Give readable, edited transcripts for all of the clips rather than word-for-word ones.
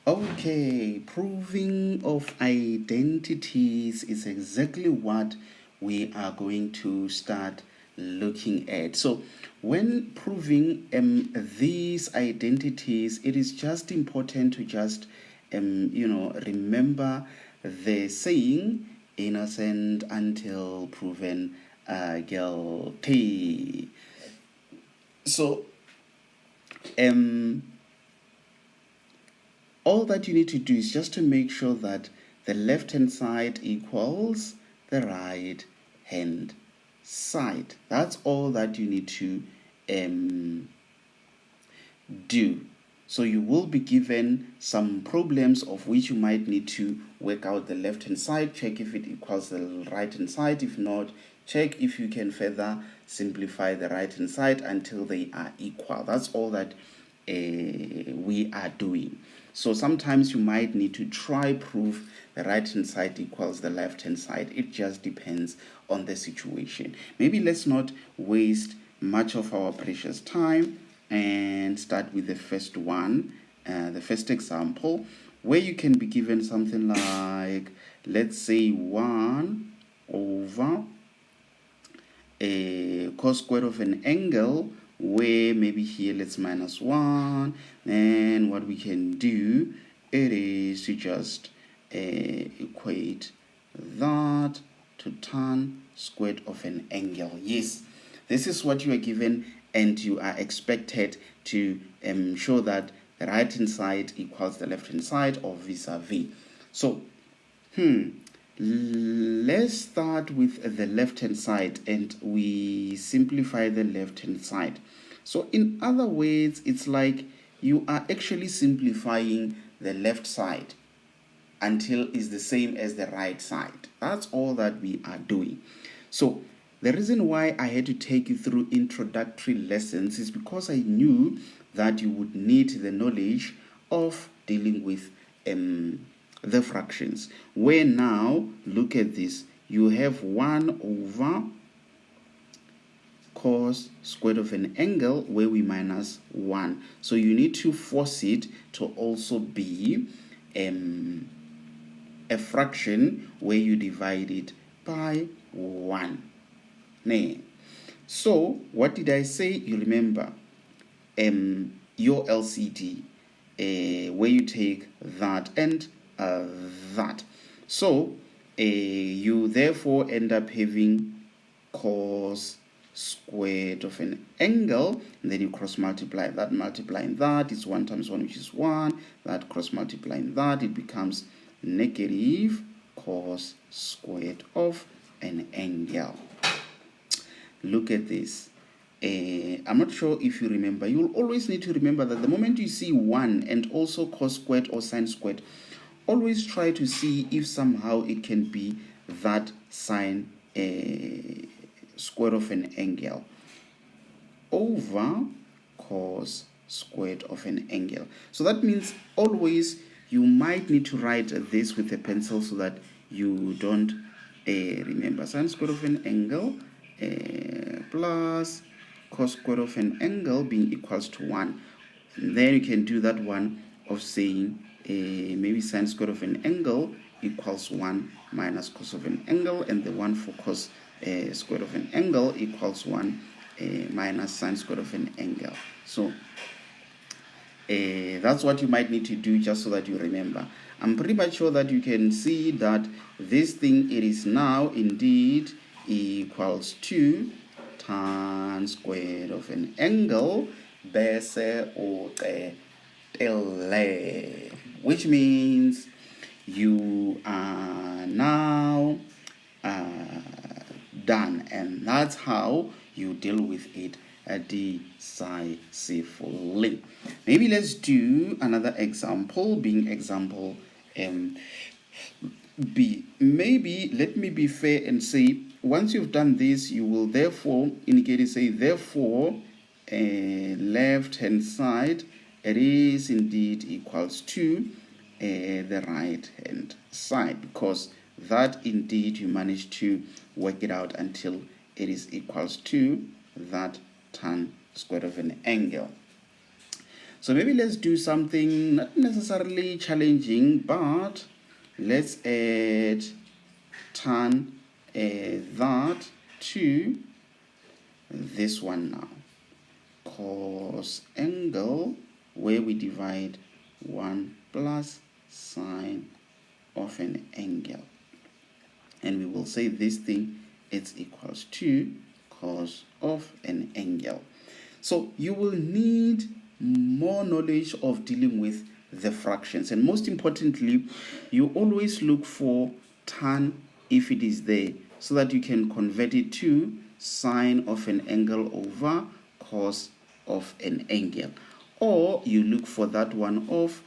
Okay, proving of identities is exactly what we are going to start looking at. So when proving these identities, it is just important to just remember the saying, innocent until proven guilty. So all that you need to do is just to make sure that the left hand side equals the right hand side. That's all that you need to do. So you will be given some problems of which you might need to work out the left hand side, check if it equals the right hand side. If not, check if you can further simplify the right hand side until they are equal. That's all that we are doing. So sometimes you might need to try prove the right hand side equals the left hand side. It just depends on the situation. Maybe let's not waste much of our precious time and start with the first one, the first example, where you can be given something like, let's say 1 over a cos square of an angle, where maybe here let's minus 1, and what we can do, it is to just equate that to tan squared of an angle. Yes, this is what you are given, and you are expected to show that the right hand side equals the left hand side, or vis-a-vis. So let's start with the left hand side, and we simplify the left hand side. So in other words, it's like you are actually simplifying the left side until it's the same as the right side. That's all that we are doing. So the reason why I had to take you through introductory lessons is because I knew that you would need the knowledge of dealing with the fractions. Where now, look at this, you have 1 over cos squared of an angle, where we minus 1. So you need to force it to also be a fraction where you divide it by 1. So what did I say? You remember your LCD, where you take that and that. So you therefore end up having cos squared of an angle, and then you cross multiply that, multiplying that is 1 times 1, which is 1. That cross multiplying that, it becomes negative cos squared of an angle. Look at this. I'm not sure if you remember. You'll always need to remember that the moment you see 1 and also cos squared or sine squared, always try to see if somehow it can be that sine square of an angle over cos squared of an angle. So that means always you might need to write this with a pencil so that you don't remember. Sine squared of an angle plus cos squared of an angle being equals to 1. And then you can do that one of saying maybe sine squared of an angle equals 1 minus cos of an angle, and the one for cos squared of an angle equals 1 minus sine squared of an angle. So that's what you might need to do, just so that you remember. I'm pretty much sure that you can see that this thing, it is now indeed equals to tan squared of an angle bese uqedele, which means you are now done, and that's how you deal with it decisively. Maybe let's do another example, being example B. Maybe let me be fair and say, once you've done this, you will therefore indicate it, say therefore left hand side, it is indeed equals to the right hand side, because that indeed you managed to work it out until it is equals to that tan squared of an angle. So maybe let's do something not necessarily challenging, but let's add tan that to this one now. Cos angle, where we divide 1 plus sine of an angle. And we will say this thing is equals to cos of an angle. So you will need more knowledge of dealing with the fractions. And most importantly, you always look for tan if it is there, so that you can convert it to sine of an angle over cos of an angle. Or you look for that one of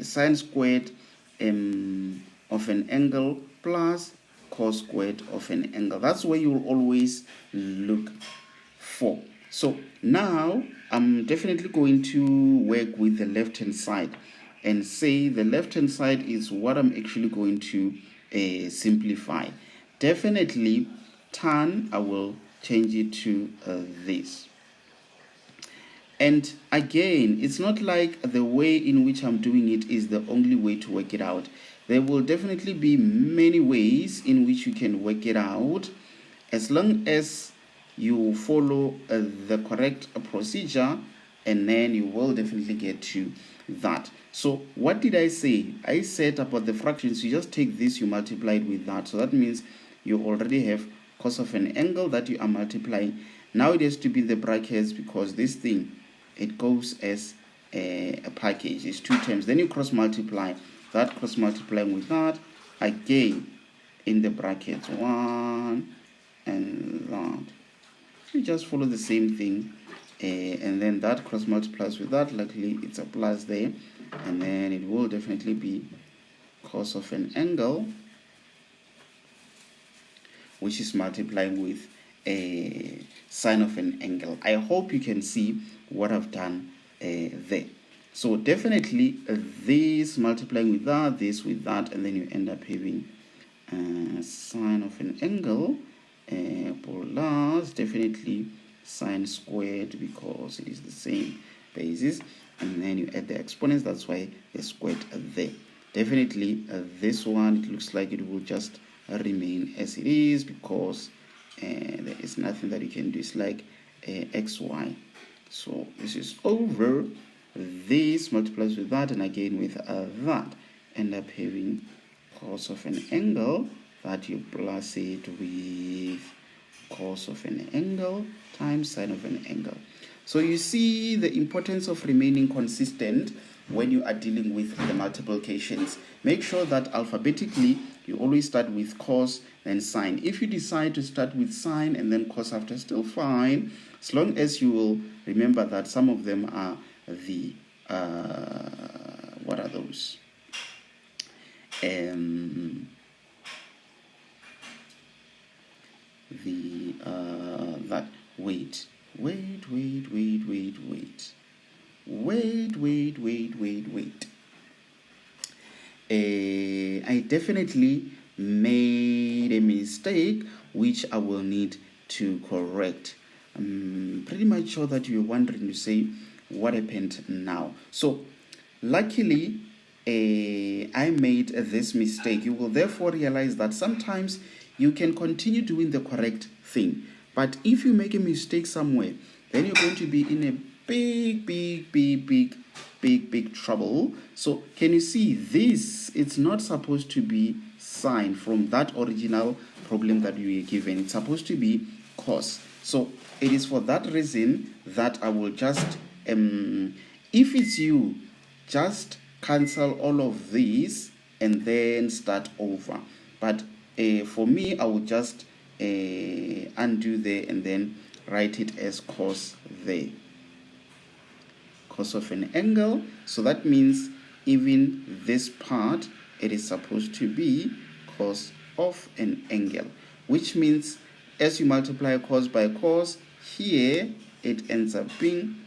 sine squared of an angle plus cos squared of an angle. That's where you will always look for. So now I'm definitely going to work with the left hand side and say the left hand side is what I'm actually going to simplify. Definitely tan, I will change it to this. And again, it's not like the way in which I'm doing it is the only way to work it out. There will definitely be many ways in which you can work it out, as long as you follow the correct procedure, and then you will definitely get to that. So what did I say? I said about the fractions, you just take this, you multiply it with that. So that means you already have cos of an angle that you are multiplying. Now it has to be in the brackets, because this thing, it goes as a package. It's two terms. Then you cross multiply. That cross multiplying with that, again in the brackets, 1 and that. You just follow the same thing, and then that cross multiplies with that. Luckily it's a plus there, and then it will definitely be cos of an angle, which is multiplying with a sine of an angle. I hope you can see what I've done there. So definitely this multiplying with that, this with that, and then you end up having sine of an angle plus definitely sine squared, because it is the same basis, and then you add the exponents. That's why the squared there. Definitely this one, it looks like it will just remain as it is, because there is nothing that you can do. It's like xy. So this is over. This multiplies with that, and again with that, end up having cos of an angle that you plus it with cos of an angle times sine of an angle. So you see the importance of remaining consistent when you are dealing with the multiplications. Make sure that alphabetically you always start with cos then sine. If you decide to start with sine and then cos after, still fine, as long as you will remember that some of them are the what are those? That wait. I definitely made a mistake which I will need to correct. I'm pretty much sure that you're wondering to say what happened now. So luckily I made this mistake. You will therefore realize that sometimes you can continue doing the correct thing, but if you make a mistake somewhere, then you're going to be in a big trouble. So can you see this? It's not supposed to be sine from that original problem that you were given. It's supposed to be cos. So it is for that reason that I will just if it's you, just cancel all of these and then start over. But for me, I will just undo there and then write it as cos there, cos of an angle. So that means even this part, it is supposed to be cos of an angle, which means as you multiply cos by cos, here it ends up being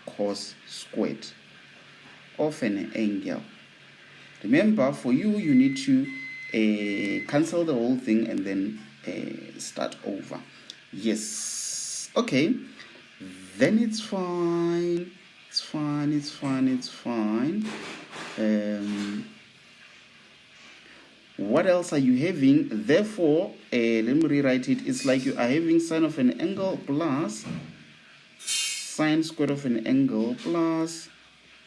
cos squared of an angle. Remember, for you, you need to cancel the whole thing and then start over. Yes. Okay. Then it's fine. It's fine, it's fine, it's fine. What else are you having? Therefore, let me rewrite it. It's like you are having sine of an angle plus sine squared of an angle plus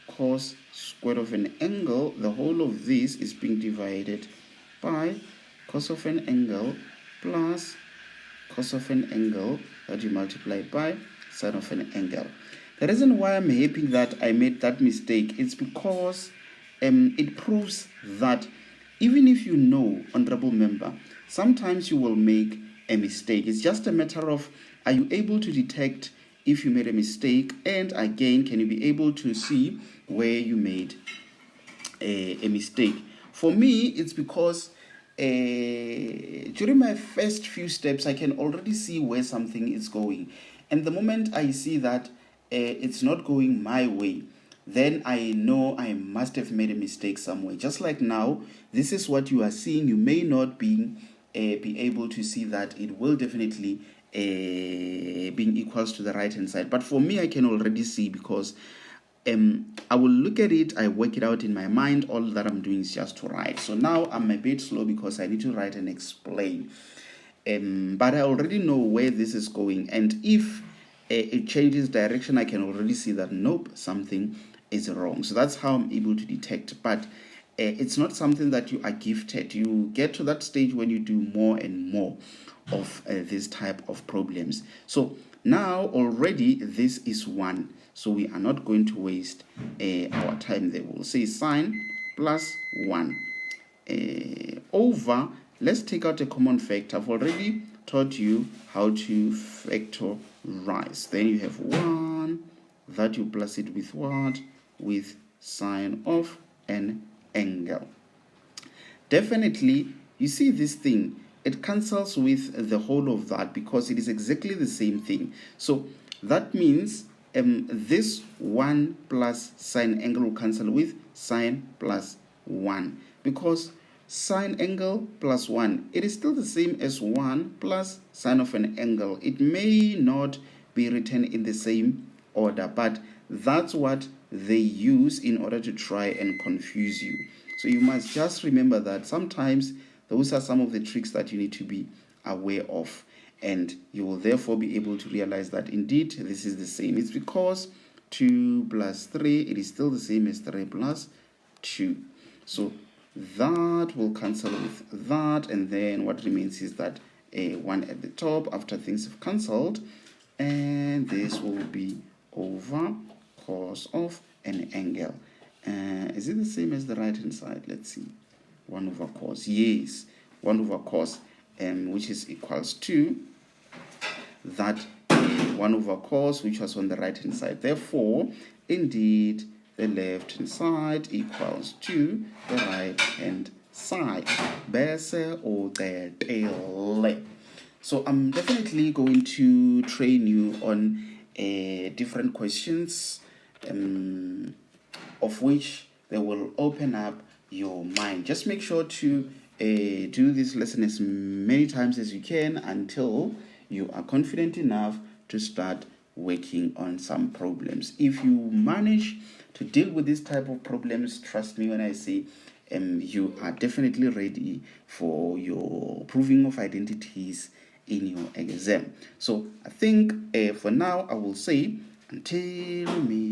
cos squared of an angle. The whole of this is being divided by cos of an angle plus cos of an angle that you multiply by sine of an angle. The reason why I'm happy that I made that mistake is because it proves that even if you know, honorable member, sometimes you will make a mistake. It's just a matter of, are you able to detect if you made a mistake, and again, can you be able to see where you made a mistake? For me, it's because during my first few steps, I can already see where something is going. And the moment I see that it's not going my way, then I know I must have made a mistake somewhere. Just like now, this is what you are seeing. You may not be able to see that it will definitely being equals to the right hand side. But for me, I can already see because I will look at it, I work it out in my mind. All that I'm doing is just to write. So now I'm a bit slow because I need to write and explain. But I already know where this is going. And if it changes direction, I can already see that, nope, something is wrong. So that's how I'm able to detect. But it's not something that you are gifted. You get to that stage when you do more and more of this type of problems. So now already this is 1. So we are not going to waste our time there. We'll say sine plus 1 over, let's take out a common factor. I've already taught you how to factorize. Then you have 1 that you plus it with what? With sine of an angle. Definitely, you see this thing, it cancels with the whole of that because it is exactly the same thing. So that means this 1 plus sine angle will cancel with sine plus 1, because sine angle plus 1, it is still the same as 1 plus sine of an angle. It may not be written in the same order, but that's what they use in order to try and confuse you. So you must just remember that sometimes those are some of the tricks that you need to be aware of, and you will therefore be able to realize that indeed this is the same. It's because 2 plus 3, it is still the same as 3 plus 2. So that will cancel with that, and then what remains is that 1 at the top after things have cancelled, and this will be over cos of an angle. Is it the same as the right hand side? Let's see. 1 over cos. Yes, 1 over cos, which is equals to that 1 over cos, which was on the right hand side. Therefore, indeed, the left hand side equals to the right hand side. Bese o tetele. So I'm definitely going to train you on different questions, of which they will open up your mind. Just make sure to do this lesson as many times as you can until you are confident enough to start working on some problems. If you manage to deal with this type of problems, trust me when I say you are definitely ready for your proving of identities in your exam. So I think for now I will say until we meet.